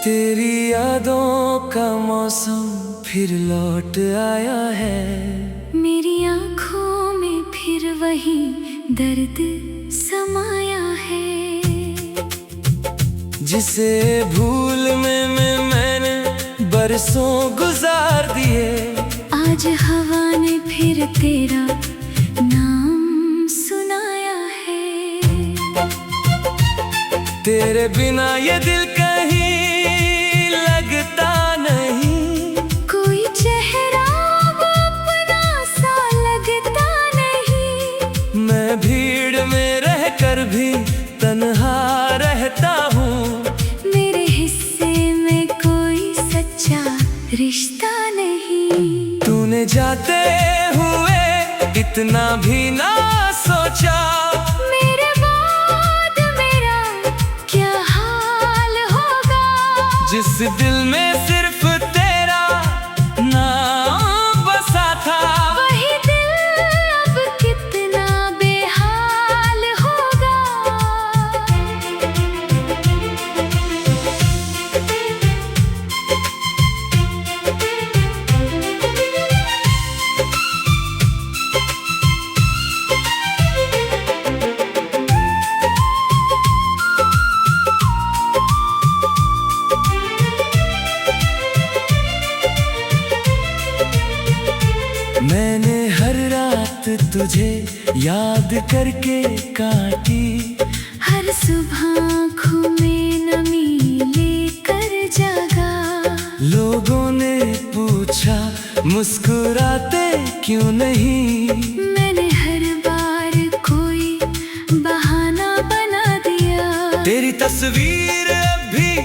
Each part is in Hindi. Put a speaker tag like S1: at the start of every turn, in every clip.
S1: तेरी यादों का मौसम फिर लौट आया है।
S2: मेरी आँखों में फिर वही दर्द समाया है।
S1: जिसे भूल में मैंने बरसों गुजार दिए।
S2: आज हवा ने फिर तेरा नाम सुनाया है।
S1: तेरे बिना ये दिल कहीं लगता नहीं।
S2: कोई चेहरा अपना सा लगता नहीं।
S1: मैं भीड़ में रहकर भी तन्हा रहता हूँ।
S2: मेरे हिस्से में कोई सच्चा रिश्ता नहीं।
S1: तूने जाते हुए इतना भी ना सोचा।
S2: मेरे बाद मेरा क्या हाल होगा।
S1: जिस दिल में सिर्फ तेरा नाम बसा था।
S2: वही दिल अब कितना बेहाल होगा।
S1: मैंने हर रात तुझे याद करके काटी।
S2: हर सुबह आँखों में नमी लेकर जागा।
S1: लोगों ने पूछा मुस्कुराते क्यों नहीं।
S2: मैंने हर बार कोई बहाना बना दिया।
S1: तेरी तस्वीर अब भी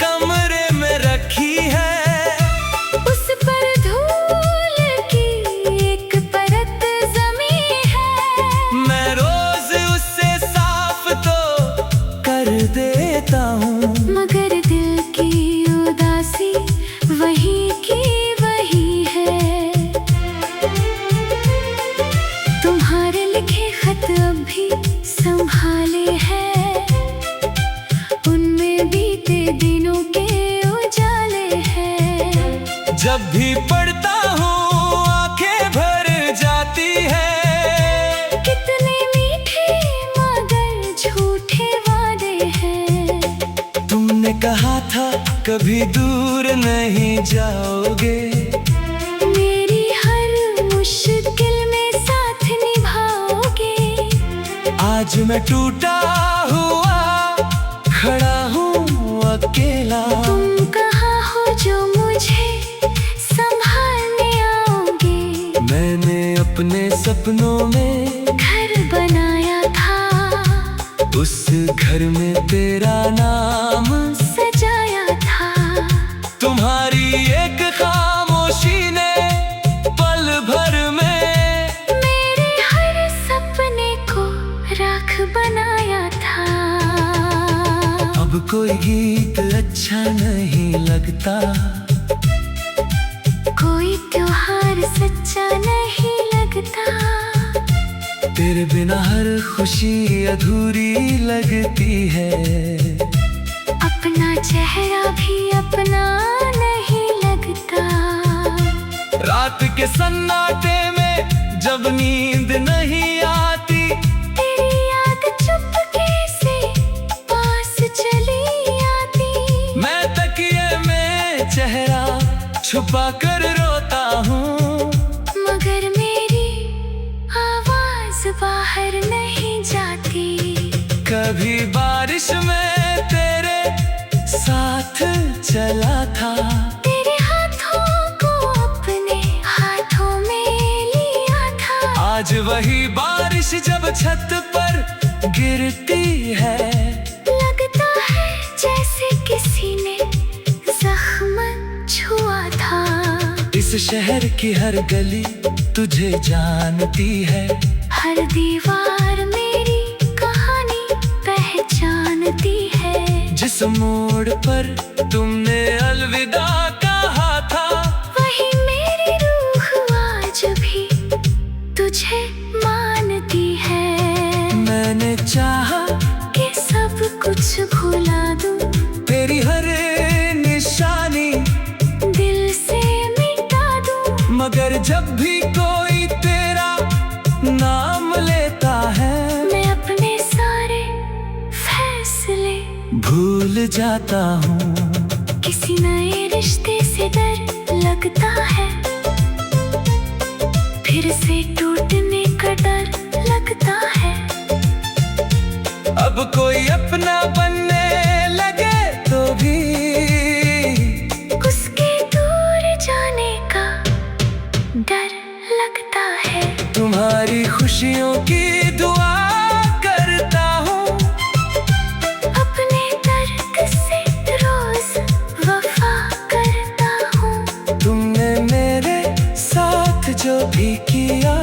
S1: कमरे में रखी है।
S2: उस पर धूल की एक परत जमी है।
S1: मैं रोज उससे साफ तो कर देता हूँ।
S2: मगर दिल की उदासी वही की वही है। तुम्हारे लिखे खत अब भी संभाले हैं। उनमें बीते दिनों के उजाले हैं।
S1: जब भी पढ़ता हूँ आंखें भर जाती है।
S2: कितने मीठे मगर झूठे वादे हैं।
S1: तुमने कहा था कभी दूर नहीं जाओगे।
S2: मेरी हर मुश्किल में साथ निभाओगे।
S1: आज मैं टूटा हुआ खड़ा हूँ अकेला।
S2: तुम कहाँ हो जो मुझे संभालने आओगे।
S1: मैंने अपने सपनों में
S2: घर बनाया था।
S1: उस घर में तेरा नाम
S2: सजाया था।
S1: तुम्हारी एक खामोशी ने पल भर में
S2: मेरे हर सपने को राख बनाया था।
S1: अब कोई गीत अच्छा नहीं लगता।
S2: कोई त्योहार सच्चा नहीं लगता।
S1: तेरे बिना हर खुशी अधूरी लगती है।
S2: अपना चेहरा भी अपना नहीं लगता।
S1: रात के सन्नाटे में जब नींद नहीं आती।
S2: तेरी याद चुपके से पास चली आती।
S1: मैं तकिए में चेहरा छुपा कर रोता हूँ।
S2: मगर मेरी आवाज बाहर नहीं जाती।
S1: कभी बारिश में तेरे साथ चला था।
S2: तेरे हाथों को अपने हाथों में लिया था।
S1: आज वही बारिश जब छत पर गिरती है।
S2: लगता है जैसे किसी ने जख्म छुआ था।
S1: इस शहर की हर गली तुझे जानती है।
S2: हर दीवार मेरी कहानी पहचानती है।
S1: जिस मोड़ पर तुमने अलविदा कहा था।
S2: वही मेरी रूह आज भी तुझे मानती है।
S1: मैंने चाहा
S2: कि सब कुछ भुला दूं।
S1: तेरी हर जाता हूँ।
S2: किसी नए रिश्ते से डर लगता है, फिर से टूटने का डर लगता है।
S1: अब कोई अपना बनने लगे तो भी
S2: उसके दूर जाने का डर लगता है।
S1: तुम्हारी खुशियों की दुआ करता हूँ,
S2: अपने दर्द से रोज वफा करता हूँ।
S1: तुमने मेरे साथ जो भी किया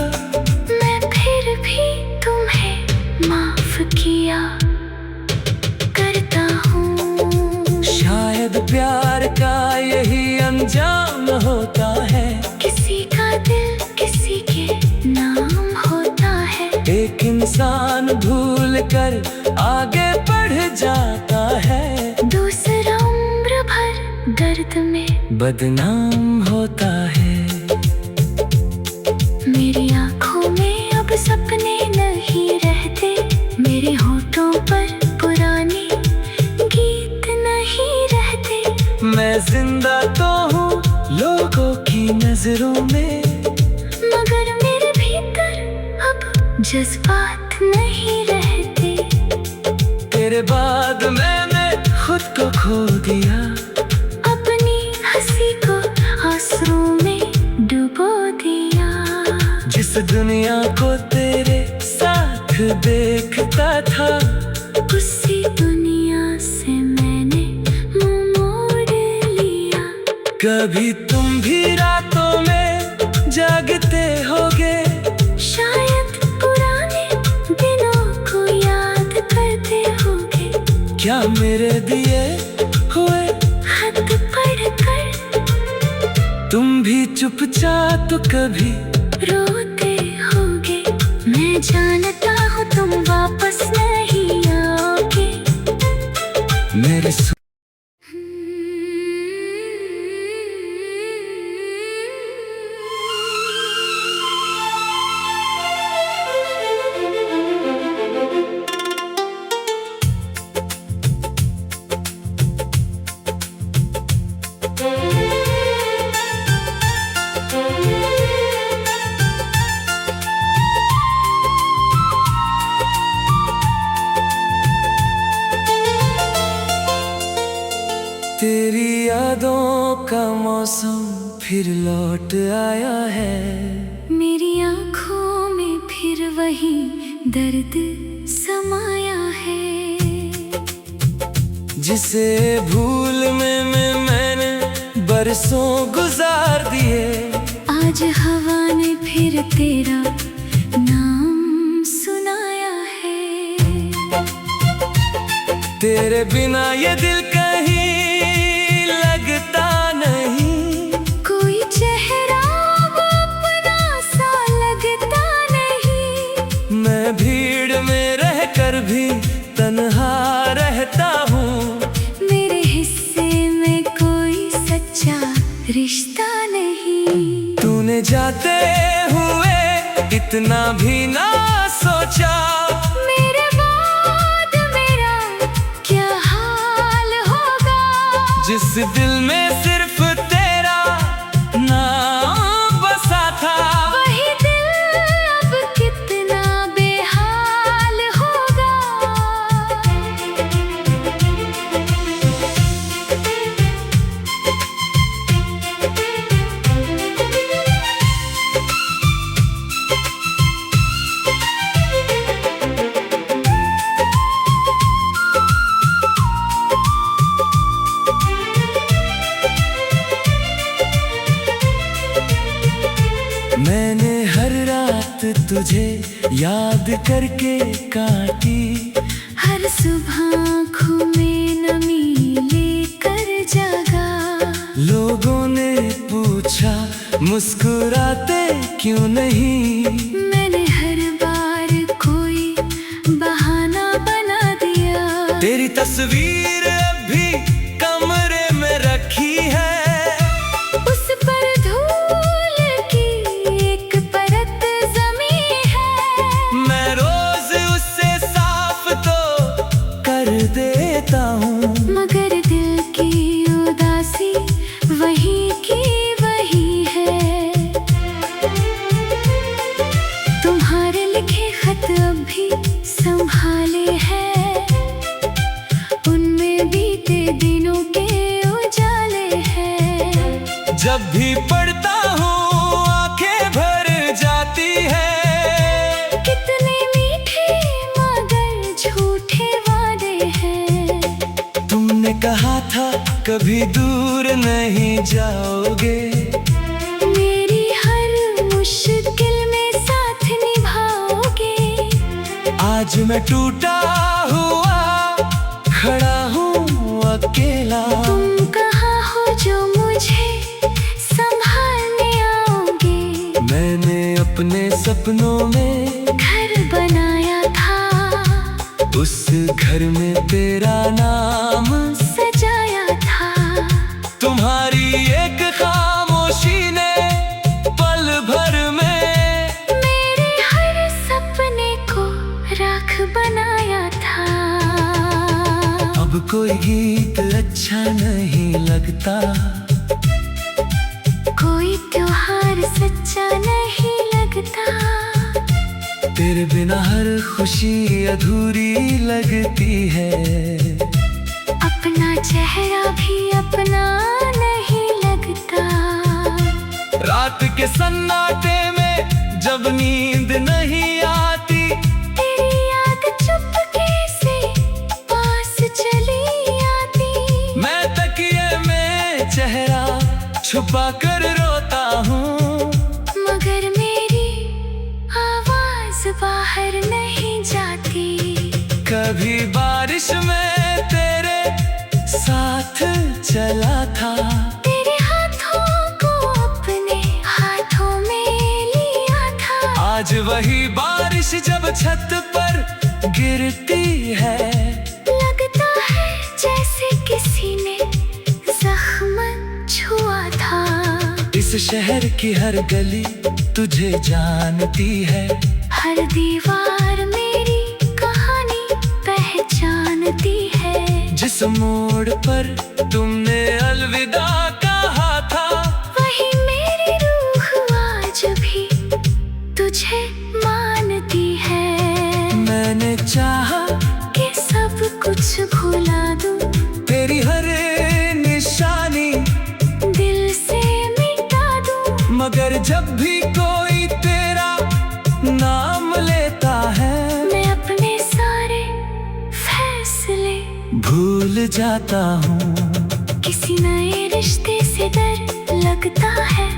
S2: मैं फिर भी तुम्हें माफ किया करता हूँ।
S1: शायद प्यार का यही अंजाम होता है,
S2: किसी का दिल किसी के नाम होता है।
S1: एक इंसान भूल कर आगे बढ़ जाता है,
S2: दूसरा उम्र भर दर्द में
S1: बदनाम होता है।
S2: मेरी आंखों में अब सपने नहीं रहते, मेरे होठों पर पुराने गीत नहीं रहते।
S1: मैं जिंदा तो हूँ लोगों की नजरों में,
S2: मगर मेरे भीतर अब जज्बात नहीं रहते।
S1: तेरे बाद मैंने खुद को खो दिया,
S2: अपनी हंसी को आंसुओं में डुबो दिया।
S1: जिस दुनिया को तेरे साथ देखता था,
S2: उसी दुनिया से मैंने मुंह मोड़ लिया।
S1: कभी तुम भी रातों में जागते होगे,
S2: शायद पुराने दिनों को याद करते होगे।
S1: क्या मेरे दिए हुए
S2: खत पढ़कर
S1: तुम भी चुपचाप कभी
S2: रोते होगे। मैं जानता हूँ तुम वापस नहीं आओगे।
S1: मेरे तेरी यादों का मौसम फिर लौट आया है,
S2: मेरी आंखों में फिर वही दर्द समाया है।
S1: जिसे भूल में मैंने बरसों गुजार दिए।
S2: आज हवा ने फिर तेरा नाम सुनाया है।
S1: तेरे बिना ये दिल कहीं लगता नहीं,
S2: कोई चेहरा वो अपना सा लगता नहीं।
S1: मैं भीड़ में रहकर भी तन्हा रहता हूँ।
S2: मेरे हिस्से में कोई सच्चा रिश्ता नहीं।
S1: तूने जाते हुए इतना भी ना सोचा,
S2: मेरे बाद मेरा क्या हाल होगा।
S1: जिस दिल में सिर्फ तेरा नाम बसा था,
S2: वही दिल अब कितना बेहाल होगा।
S1: मैंने हर रात तुझे याद करके काटी,
S2: हर सुबह आँखों में नमी लेकर जागा।
S1: लोगों ने पूछा मुस्कुराते क्यों नहीं,
S2: मैंने हर बार कोई बहाना बना दिया।
S1: तेरी तस्वीर अब भी कमरे में रखी है,
S2: उस पर धूल की एक परत जमी है।
S1: मैं रोज उससे साफ तो कर देता हूँ,
S2: मगर
S1: जब भी पढ़ता हूँ आंखें भर जाती है।
S2: कितने मीठे मगर झूठे वादे हैं।
S1: तुमने कहा था कभी दूर नहीं जाओगे,
S2: मेरी हर मुश्किल में साथ निभाओगे।
S1: आज मैं टूटा हुआ खड़ा हूँ अकेला।
S2: तुम कहाँ हो जो मुझे संभालने आओगे।
S1: मैंने अपने सपनों में
S2: घर बनाया था,
S1: उस घर में तेरा नाम
S2: सजाया था।
S1: तुम्हारी एक खामोशी ने पल भर में
S2: मेरे हर सपने को राख बनाया था।
S1: अब कोई गीत अच्छा नहीं लगता,
S2: कोई त्योहार सच्चा नहीं लगता।
S1: तेरे बिना हर खुशी अधूरी लगती है।
S2: अपना चेहरा भी अपना नहीं लगता।
S1: रात के सन्नाटे में जब नींद नहीं आती,
S2: तेरी याद चुपके से पास चली आती।
S1: मैं तकिए में चेहरा छुपा कर रोता हूँ,
S2: मगर मेरी आवाज बाहर नहीं जाती।
S1: कभी बारिश में तेरे साथ चला था,
S2: तेरे हाथों को अपने हाथों में लिया था।
S1: आज वही बारिश जब छत पर गिरती है,
S2: लगता है जैसे किसी ने जख्म छुआ था।
S1: इस शहर की हर गली तुझे जानती है,
S2: हर दीवार मेरी कहानी पहचानती है।
S1: जिस मोड़ पर तुमने अलविदा कहा था,
S2: वही मेरी रूह आज भी तुझे मानती है।
S1: मैंने चाहा
S2: कि सब कुछ भुला दूं,
S1: तेरी हर निशानी
S2: दिल से मिटा दूं।
S1: मगर जब भी कोई तेरा नाम लेता है,
S2: मैं अपने सारे फैसले
S1: भूल जाता हूँ।
S2: किसी नए रिश्ते से डर लगता है,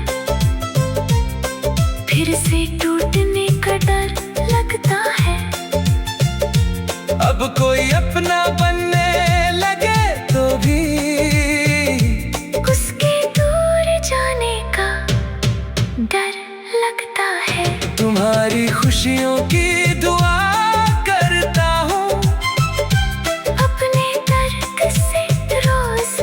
S2: फिर से टूटने का डर लगता है।
S1: अब कोई अपना बनने लगे तो भी
S2: उसके दूर जाने का डर लगता है।
S1: तुम्हारी खुशियों की दुआ करता हूँ,
S2: अपने तर्क से रोज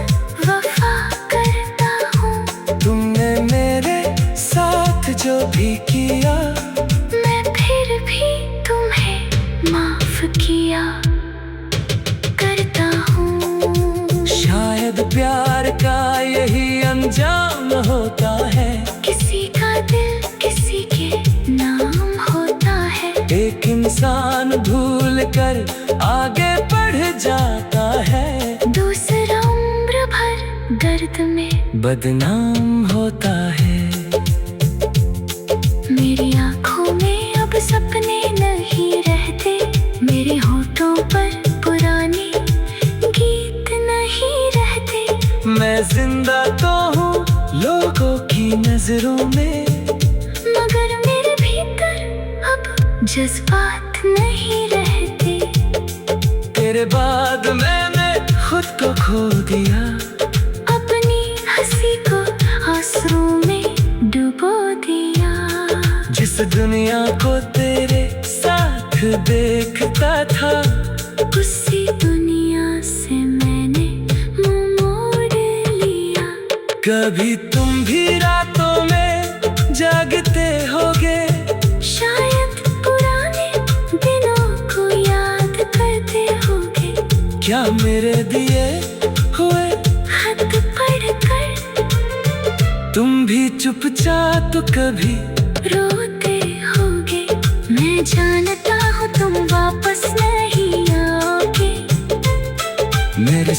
S2: वफा करता हूँ।
S1: तुमने मेरे साथ जो भी किया,
S2: मैं फिर भी तुम्हें माफ किया करता हूँ।
S1: शायद प्यार का यही अंजाम होता है,
S2: किसी का दिल किसी के नाम होता है।
S1: एक इंसान भूल कर आगे बढ़ जाता है,
S2: दूसरा उम्र भर दर्द में
S1: बदनाम होता है।
S2: मेरी आंखों में अब सपने नहीं रहते, मेरे होठों पर पुराने गीत नहीं रहते।
S1: मैं जिंदा तो हूँ लोगों की नजरों में,
S2: मगर मेरे भीतर अब जज्बात नहीं रहते।
S1: तेरे बाद मैंने खुद को खो दिया,
S2: अपनी हंसी को आंसुओं में डुबो दिया।
S1: जिस दुनिया को तेरे साथ देखता था,
S2: उसी दुनिया से मैंने मुंह मोड़ लिया।
S1: कभी तुम भी रातों में जागते होगे,
S2: शायद पुराने दिनों को याद करते होगे।
S1: क्या मेरे दिए हुए
S2: खत पढ़कर
S1: तुम भी चुपचाप कभी
S2: रोते होगे। मैं जानता हूँ तुम वापस नहीं आओगे।
S1: मेरे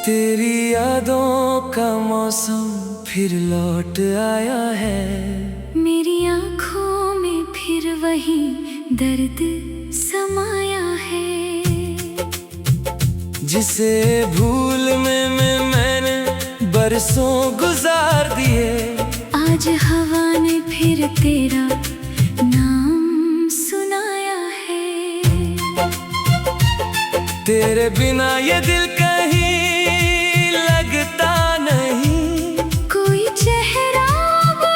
S1: तेरी यादों का मौसम फिर लौट आया है।
S2: मेरी आँखों में फिर वही दर्द समाया है।
S1: जिसे भूल में मैंने बरसों गुजार दिए,
S2: आज हवा ने फिर तेरा नाम सुनाया है।
S1: तेरे बिना ये दिल कहीं लगता नहीं,
S2: कोई चेहरा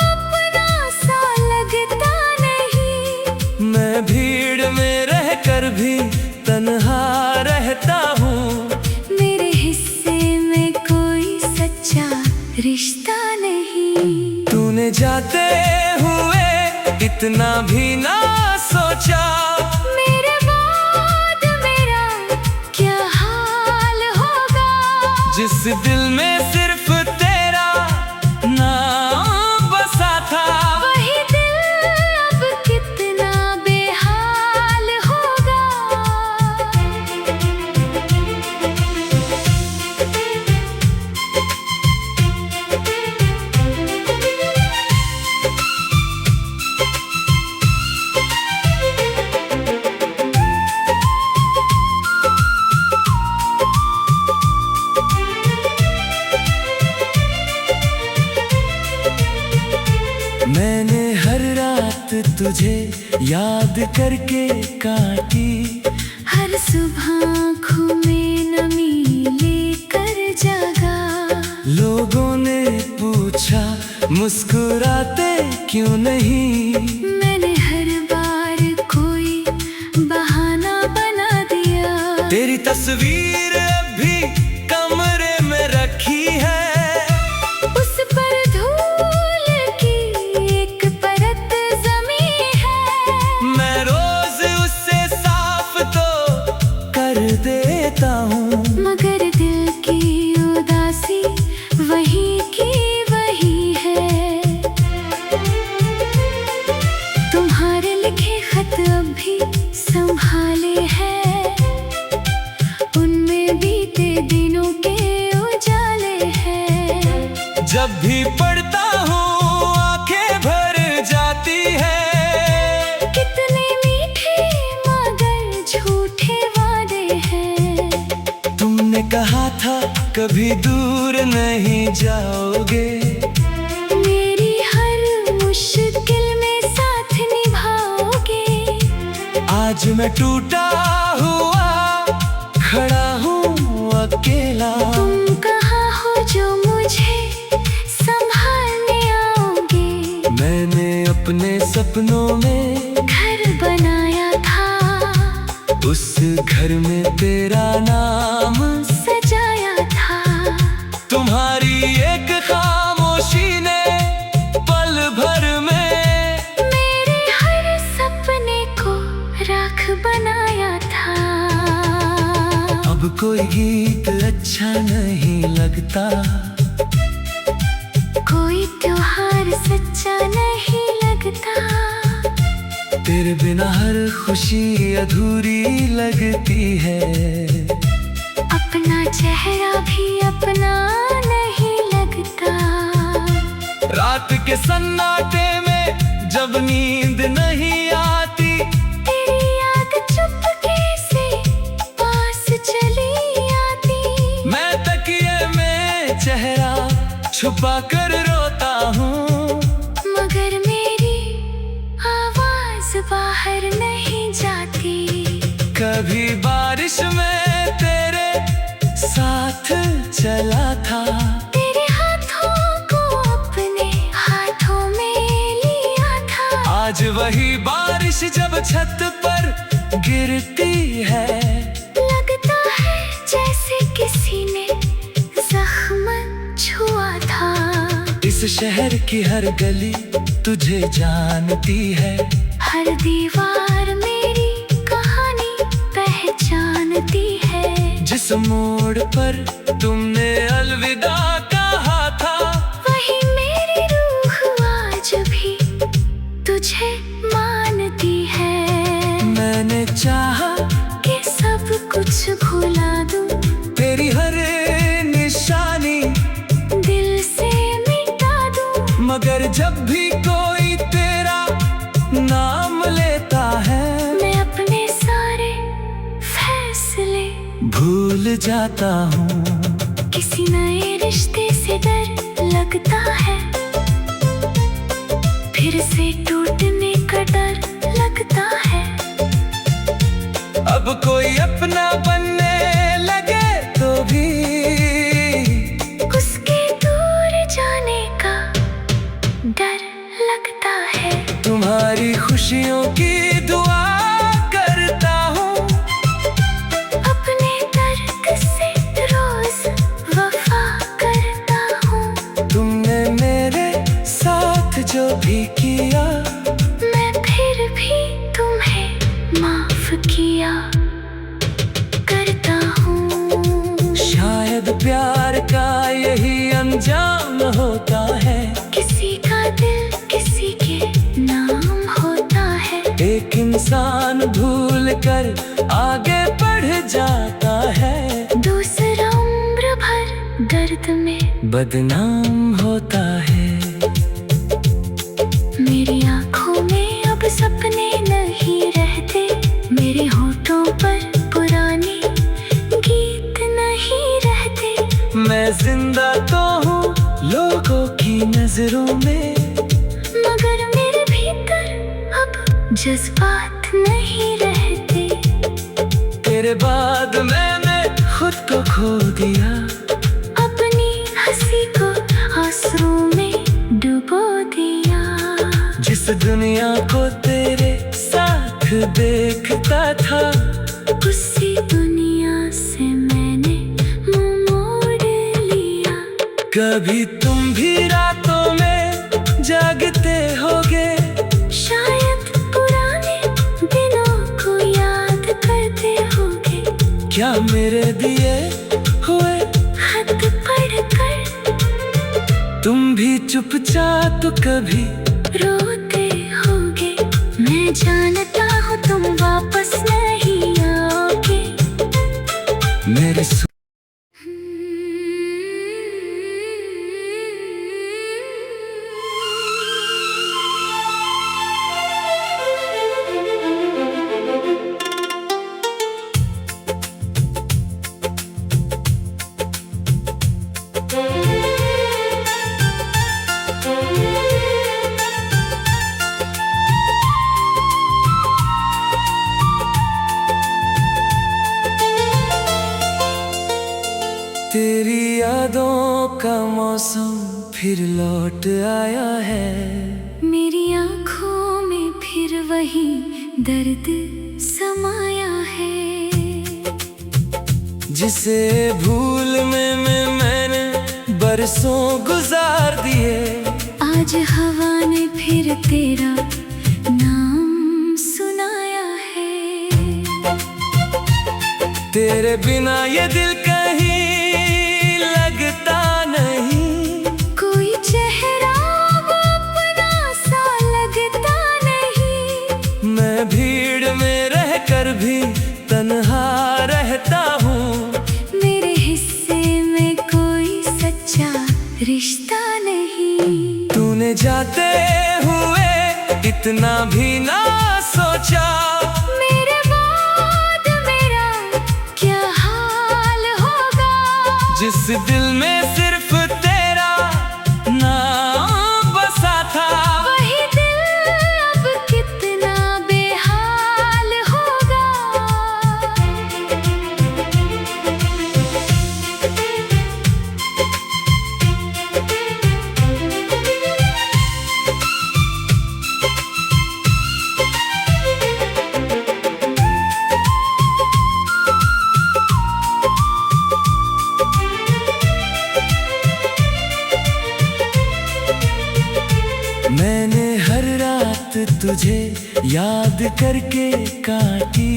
S2: अपना सा लगता नहीं।
S1: मैं भीड़ में रहकर भी तन्हा रहता हूँ।
S2: मेरे हिस्से में कोई सच्चा रिश्ता नहीं।
S1: तूने जाते हुए इतना भी ना सोचा,
S2: मेरे बाद मेरा क्या हाल होगा।
S1: जिस दिल में सिर्फ तेरा नाम बसा था,
S2: वही दिल अब कितना बेहाल होगा।
S1: मैंने हर रात तुझे याद करके काटी,
S2: हर सुबह आँखों में नमी लेकर जागा।
S1: लोगों ने पूछा मुस्कुराते क्यों नहीं,
S2: मैंने हर बार कोई बहाना बना दिया।
S1: तेरी तस्वीर अब भी कमरे में रखी है,
S2: उस पर धूल की एक परत जमी है।
S1: मैं रोज उससे साफ तो कर देता हूँ,
S2: मगर दिल की उदासी वही की वही है। तुम्हारे लिखे खत अब भी संभाले हैं, उनमें बीते दिनों के उजाले हैं।
S1: जब भी पढ़ता हूँ आंखें भर जाती है।
S2: कितने मीठे मगर झूठे वादे हैं।
S1: तुमने कहा था कभी दूर नहीं जाओगे,
S2: मेरी हर मुश्किल में साथ निभाओगे।
S1: आज मैं टूटा हुआ खड़ा हूँ अकेला।
S2: तुम कहाँ हो जो मुझे संभालने आओगे।
S1: मैंने अपने सपनों में
S2: घर बनाया था,
S1: उस घर में तेरा नाम
S2: सजाया था।
S1: तुम्हारी एक खामोशी ने पल भर में
S2: मेरे हर सपने को राख बनाया था।
S1: अब कोई गीत अच्छा नहीं लगता,
S2: कोई त्योहार सच्चा नहीं लगता।
S1: तेरे बिना हर खुशी अधूरी लगती है।
S2: अपना चेहरा भी अपना नहीं लगता।
S1: रात के सन्नाटे में जब नींद नहीं आती,
S2: तेरी याद चुपके से पास चली आती।
S1: मैं तकिए में चेहरा छुपा कर रोता हूँ,
S2: मगर मेरी आवाज बाहर नहीं जाती।
S1: कभी बारिश में तेरे साथ चला था,
S2: तेरे हाथों को अपने हाथों में लिया था।
S1: आज वही बारिश जब छत पर गिरती है,
S2: लगता है जैसे किसी ने जख्म छुआ था।
S1: इस शहर की हर गली तुझे जानती है,
S2: हर दीवार मेरी कहानी पहचानती है।
S1: जिस मोड़ पर तुमने अलविदा कहा था,
S2: वही मेरी रूह आज भी तुझे मानती है।
S1: मैंने चाहा
S2: कि सब कुछ भुला दूं,
S1: तेरी हर जाता हूँ।
S2: किसी नए रिश्ते से डर लगता है, फिर से टूटने का डर लगता है।
S1: अब कोई अपना बनने लगे तो भी
S2: उसके दूर जाने का डर लगता है।
S1: तुम्हारी खुशियों की दुआ करता हूँ,
S2: अपने दर्द से रोज वफा करता हूँ।
S1: तुमने मेरे साथ जो भी किया,
S2: मैं फिर भी तुम्हें माफ किया करता हूँ।
S1: शायद प्यार का यही अंजाम होता है।
S2: किसी का दिल किसी के नाम होता है।
S1: एक इंसान भूल कर आगे बढ़ जाता है,
S2: दूसरा उम्र भर दर्द में
S1: बदनाम होता है।
S2: मेरी आंखों में अब सपने नहीं रहते, मेरे होठों पर पुराने गीत नहीं रहते।
S1: मैं जिंदा तो हूँ लोगों की नजरों में,
S2: मगर मेरे भीतर अब जज्बात नहीं रहते।
S1: तेरे बाद मैंने खुद को खो दिया,
S2: अपनी हंसी को आंसू में डुबो दिया।
S1: जिस दुनिया को तेरे साथ देखता था,
S2: उसी दुनिया से मैंने मुंह मोड़ लिया।
S1: कभी तुम भी रातों में जागते होगे,
S2: शायद पुराने दिनों को याद करते होगे।
S1: क्या मेरे दिए हुए
S2: खत पढ़कर
S1: तुम भी चुपचाप कभी
S2: रोते होगे। मैं जानता हूँ तुम वापस नहीं आओगे।
S1: मेरे तेरी यादों का मौसम फिर लौट आया है।
S2: मेरी आँखों में फिर वही दर्द समाया है।
S1: जिसे भूलने में मैंने बरसों गुजार दिए,
S2: आज हवा ने फिर तेरा नाम सुनाया है।
S1: तेरे बिना ये दिल कहीं लगता नहीं,
S2: कोई चेहरा अपना सा लगता नहीं।
S1: मैं भीड़ में रहकर भी तन्हा रहता हूँ।
S2: मेरे हिस्से में कोई सच्चा रिश्ता नहीं।
S1: तूने जाते हुए इतना भी ना सोचा,
S2: मेरे बाद मेरा क्या हाल होगा।
S1: जिस दिल में सिर्फ तेरा नाम बसा था,
S2: वही दिल अब कितना बेहाल होगा।
S1: मैंने हर रात तुझे याद करके काटी,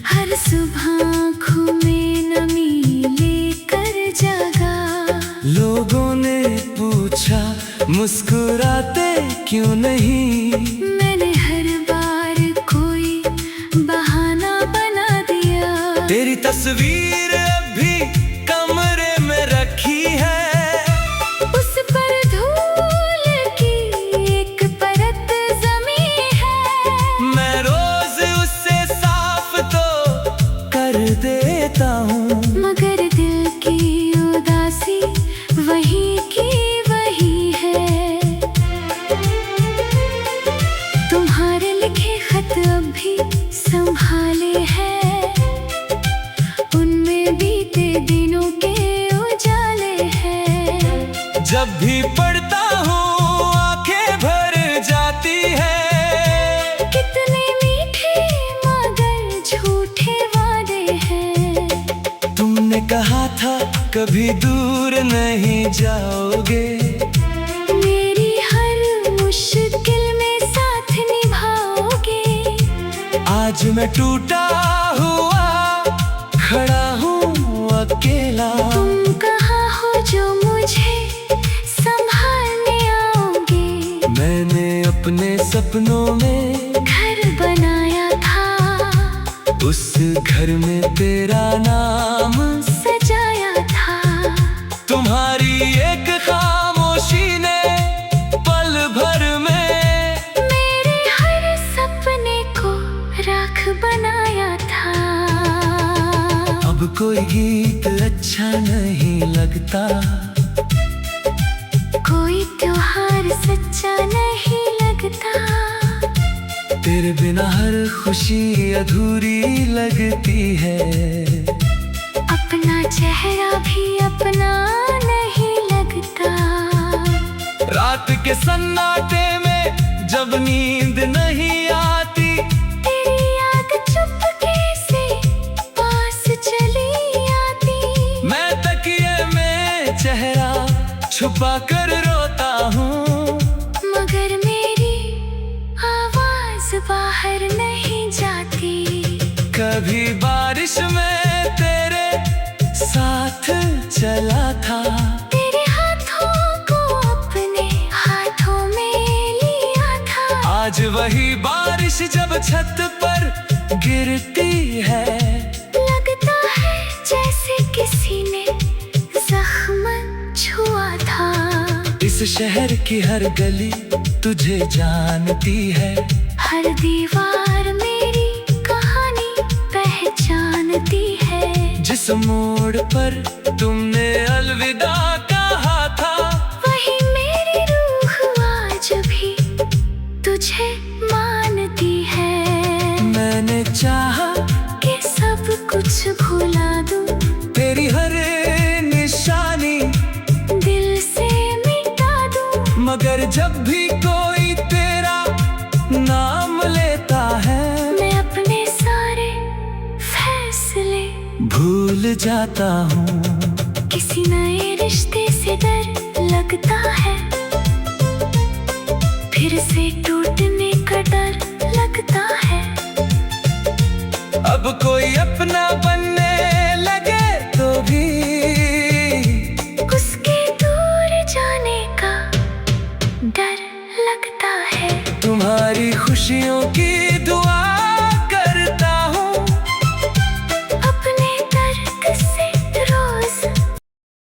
S2: हर सुबह आँखों में नमी लेकर जागा।
S1: लोगों ने पूछा मुस्कुराते क्यों नहीं,
S2: मैंने हर बार कोई बहाना बना दिया।
S1: तेरी तस्वीर अब भी कमरे में रखी है,
S2: उस पर धूल की एक परत जमी है।
S1: मैं रोज उससे साफ तो कर देता हूँ,
S2: मगर
S1: जब भी पढ़ता हूँ आंखें भर जाती है।
S2: कितने मीठे मगर झूठे वादे हैं।
S1: तुमने कहा था कभी दूर नहीं जाओगे,
S2: मेरी हर मुश्किल में साथ निभाओगे।
S1: आज मैं टूटा हुआ खड़ा हूँ अकेला।
S2: तुम कहाँ हो जो मुझे संभालने आओगे।
S1: मैंने अपने सपनों में
S2: घर बनाया था,
S1: उस घर में तेरा नाम
S2: सजाया था।
S1: तुम्हारी एक खामोशी ने पल भर में
S2: मेरे हर सपने को राख बनाया था।
S1: अब कोई गीत अच्छा नहीं लगता,
S2: कोई त्योहार सच्चा नहीं लगता।
S1: तेरे बिना हर खुशी अधूरी लगती है।
S2: अपना चेहरा भी अपना नहीं लगता।
S1: रात के सन्नाटे में जब नींद नहीं आती,
S2: तेरी याद चुपके से पास चली आती।
S1: मैं तकिए में चेहरा छुपा कर रोता हूँ,
S2: मगर मेरी आवाज बाहर नहीं जाती।
S1: कभी बारिश में तेरे साथ चला था,
S2: तेरे हाथों को अपने हाथों में लिया था।
S1: आज वही बारिश जब छत पर गिरती है,
S2: लगता है जैसे किसी ने जख्म छुआ था।
S1: इस शहर की हर गली तुझे जानती है,
S2: हर दीवार मेरी कहानी पहचानती है।
S1: जिस मोड़ पर तुमने अलविदा कहा था,
S2: वही मेरी रूह आज भी तुझे मानती है।
S1: मैंने चाहा
S2: कि सब कुछ भुला दूं,
S1: तेरी हर निशानी
S2: दिल से मिटा दूं।
S1: मगर जब भी कोई तेरा नाम लेता है,
S2: मैं अपने सारे फैसले
S1: भूल जाता हूँ।
S2: किसी नए रिश्ते से डर लगता है, फिर से टूटने का डर लगता है।
S1: अब कोई अपना बनने लगे तो भी
S2: उसके दूर जाने का डर लगता है।
S1: तुम्हारी खुशियों की